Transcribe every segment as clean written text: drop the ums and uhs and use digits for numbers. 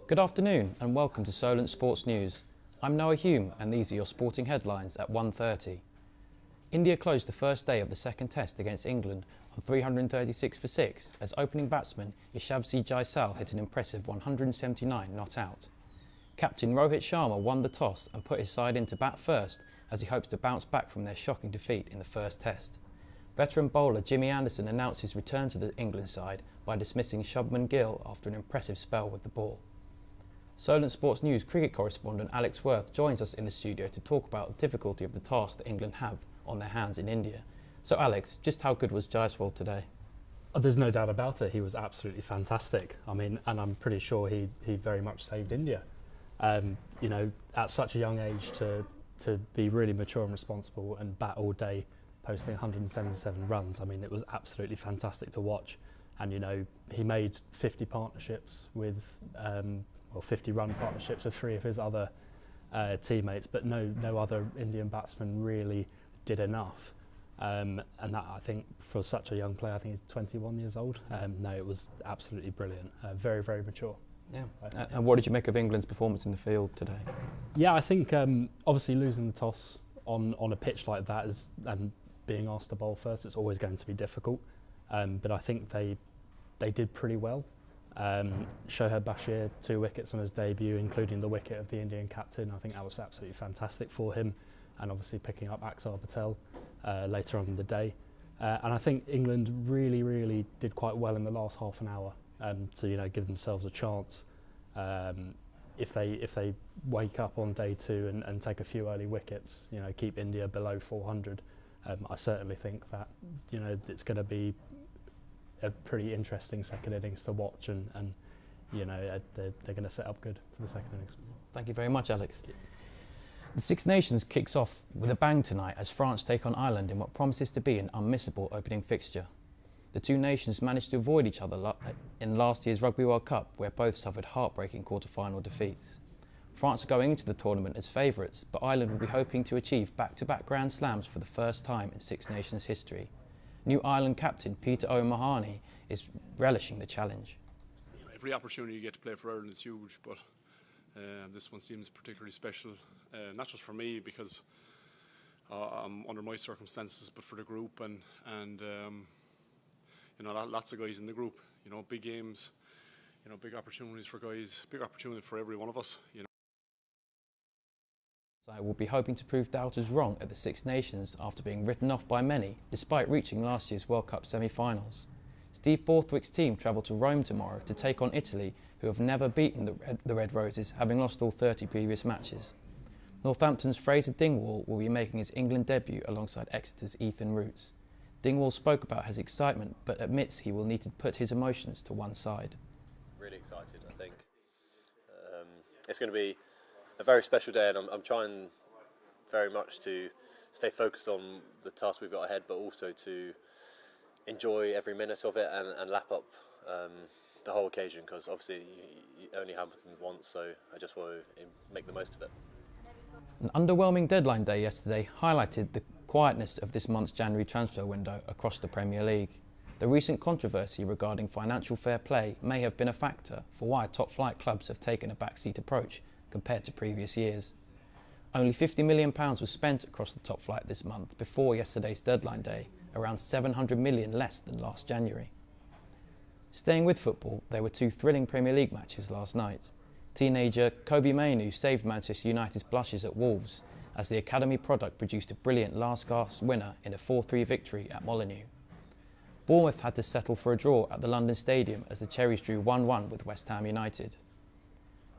Good afternoon and welcome to Solent Sports News. I'm Noah Hume and these are your sporting headlines at 1:30. India closed the first day of the second test against England on 336 for 6 as opening batsman Yashasvi Jaiswal hit an impressive 179 not out. Captain Rohit Sharma won the toss and put his side in to bat first as he hopes to bounce back from their shocking defeat in the first test. Veteran bowler Jimmy Anderson announced his return to the England side by dismissing Shubman Gill after an impressive spell with the ball. Solent Sports News cricket correspondent Alex Worth joins us in the studio to talk about the difficulty of the task that England have on their hands in India. So Alex, just how good was Jaiswal today? Oh, there's no doubt about it. He was absolutely fantastic. I mean, and I'm pretty sure he very much saved India. You know, at such a young age to be really mature and responsible and bat all day, posting 177 runs. I mean, it was absolutely fantastic to watch. And you know, he made 50 partnerships with, 50 run partnerships with 3 of his other teammates, but no other Indian batsman really did enough. And that, I think, for such a young player, I think he's 21 years old. No, it was absolutely brilliant. Very, very mature. Yeah. And what did you make of England's performance in the field today? Yeah, I think obviously losing the toss on a pitch like that and being asked to bowl first, it's always going to be difficult. But I think they did pretty well. Shoaib Bashir, 2 wickets on his debut, including the wicket of the Indian captain. I think that was absolutely fantastic for him, and obviously picking up Axar Patel later on in the day. And I think England really did quite well in the last half an hour to give themselves a chance. If they wake up on day 2 and take a few early wickets, keep India below 400, I certainly think that it's going to be a pretty interesting second innings to watch, and they're going to set up good for the second innings. Thank you very much, Alex. The Six Nations kicks off with a bang tonight as France take on Ireland in what promises to be an unmissable opening fixture. The two nations managed to avoid each other in last year's Rugby World Cup, where both suffered heartbreaking quarter-final defeats. France are going into the tournament as favourites, but Ireland will be hoping to achieve back-to-back Grand Slams for the first time in Six Nations history. New Ireland captain Peter O'Mahony is relishing the challenge. Every opportunity you get to play for Ireland is huge, but this one seems particularly special, not just for me because I'm under my circumstances, but for the group and lots of guys in the group. Big games, big opportunities for guys, big opportunity for every one of us. I will be hoping to prove doubters wrong at the Six Nations after being written off by many, despite reaching last year's World Cup semi-finals. Steve Borthwick's team travel to Rome tomorrow to take on Italy, who have never beaten the Red Roses, having lost all 30 previous matches. Northampton's Fraser Dingwall will be making his England debut alongside Exeter's Ethan Roots. Dingwall spoke about his excitement, but admits he will need to put his emotions to one side. Really excited, I think. It's going to be a very special day, and I'm trying very much to stay focused on the task we've got ahead, but also to enjoy every minute of it and lap up the whole occasion, because obviously it only happens once, so I just want to make the most of it. An underwhelming deadline day yesterday highlighted the quietness of this month's January transfer window across the Premier League. The recent controversy regarding financial fair play may have been a factor for why top-flight clubs have taken a backseat approach compared to previous years. Only £50 million was spent across the top flight this month before yesterday's deadline day, around £700 million less than last January. Staying with football, there were 2 thrilling Premier League matches last night. Teenager Kobe Mainoo saved Manchester United's blushes at Wolves as the academy product produced a brilliant last-gasp winner in a 4-3 victory at Molineux. Bournemouth had to settle for a draw at the London Stadium as the Cherries drew 1-1 with West Ham United.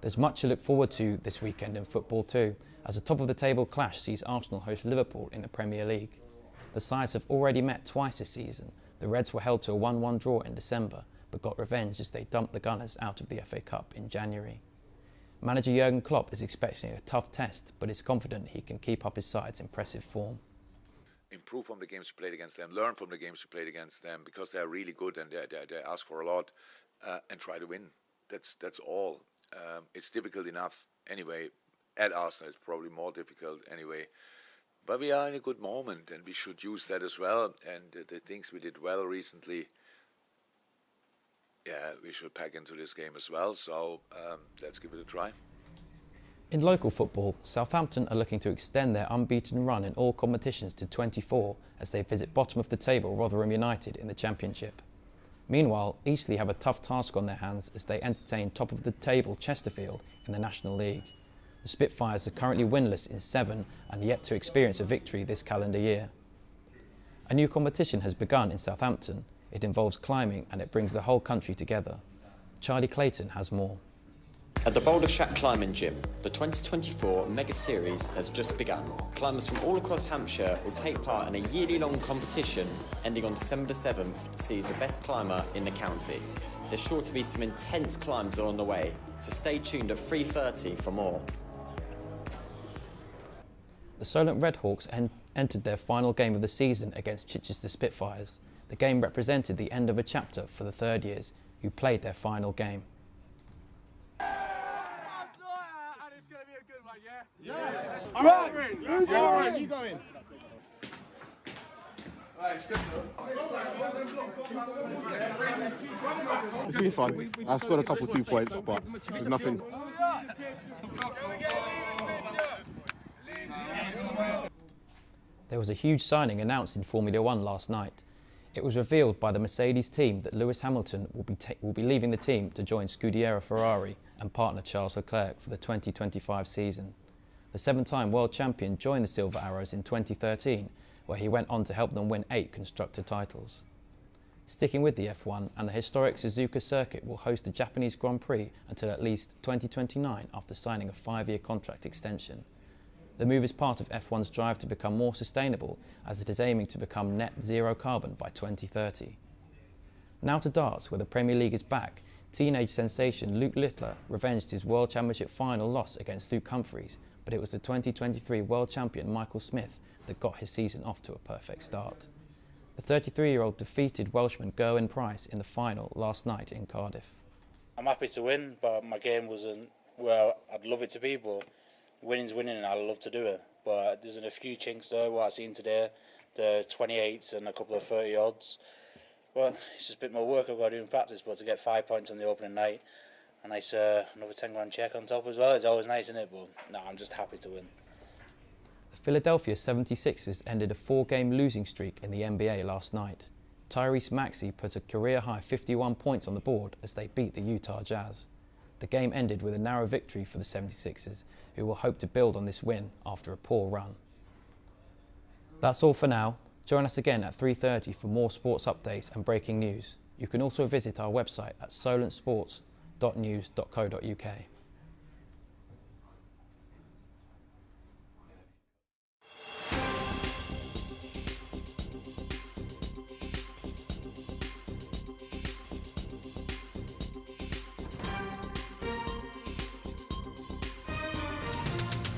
There's much to look forward to this weekend in football too, as a top-of-the-table clash sees Arsenal host Liverpool in the Premier League. The sides have already met twice this season. The Reds were held to a 1-1 draw in December, but got revenge as they dumped the Gunners out of the FA Cup in January. Manager Jurgen Klopp is expecting a tough test, but is confident he can keep up his side's impressive form. Improve from the games we played against them, learn from the games we played against them, because they're really good and they ask for a lot, and try to win. That's all. It's difficult enough anyway. At Arsenal, it's probably more difficult anyway. But we are in a good moment, and we should use that as well. And the things we did well recently, yeah, we should pack into this game as well. So let's give it a try. In local football, Southampton are looking to extend their unbeaten run in all competitions to 24 as they visit bottom of the table Rotherham United in the Championship. Meanwhile, Eastleigh have a tough task on their hands as they entertain top of the table Chesterfield in the National League. The Spitfires are currently winless in 7 and yet to experience a victory this calendar year. A new competition has begun in Southampton. It involves climbing and it brings the whole country together. Charlie Clayton has more. At the Boulder Shack Climbing Gym, the 2024 Mega Series has just begun. Climbers from all across Hampshire will take part in a yearly-long competition ending on December the 7th to seize the best climber in the county. There's sure to be some intense climbs along the way, so stay tuned at 3:30 for more. The Solent Redhawks entered their final game of the season against Chichester Spitfires. The game represented the end of a chapter for the third years, who played their final game. You going? It's been fun. I scored a couple 2 points, but there's nothing. There was a huge signing announced in Formula 1 last night. It was revealed by the Mercedes team that Lewis Hamilton will be leaving the team to join Scuderia Ferrari and partner Charles Leclerc for the 2025 season. The 7-time world champion joined the Silver Arrows in 2013, where he went on to help them win 8 constructor titles. Sticking with the F1, and the historic Suzuka circuit will host the Japanese Grand Prix until at least 2029 after signing a 5-year contract extension. The move is part of F1's drive to become more sustainable, as it is aiming to become net zero carbon by 2030. Now to darts, where the Premier League is back. Teenage sensation Luke Littler revenged his World Championship final loss against Luke Humphries, but it was the 2023 World Champion Michael Smith that got his season off to a perfect start. The 33-year-old defeated Welshman Gerwyn Price in the final last night in Cardiff. I'm happy to win, but my game wasn't where I'd love it to be, but winning's winning and I love to do it. But there's a few chinks there, what I've seen today, the 28s and a couple of 30 odds. But it's just a bit more work I've got to do in practice, but to get 5 points on the opening night, and nice another 10 grand check on top as well, it's always nice, isn't it? But no, I'm just happy to win. The Philadelphia 76ers ended a 4-game losing streak in the NBA last night. Tyrese Maxey put a career-high 51 points on the board as they beat the Utah Jazz. The game ended with a narrow victory for the 76ers, who will hope to build on this win after a poor run. That's all for now. Join us again at 3:30 for more sports updates and breaking news. You can also visit our website at solentsports.news.co.uk.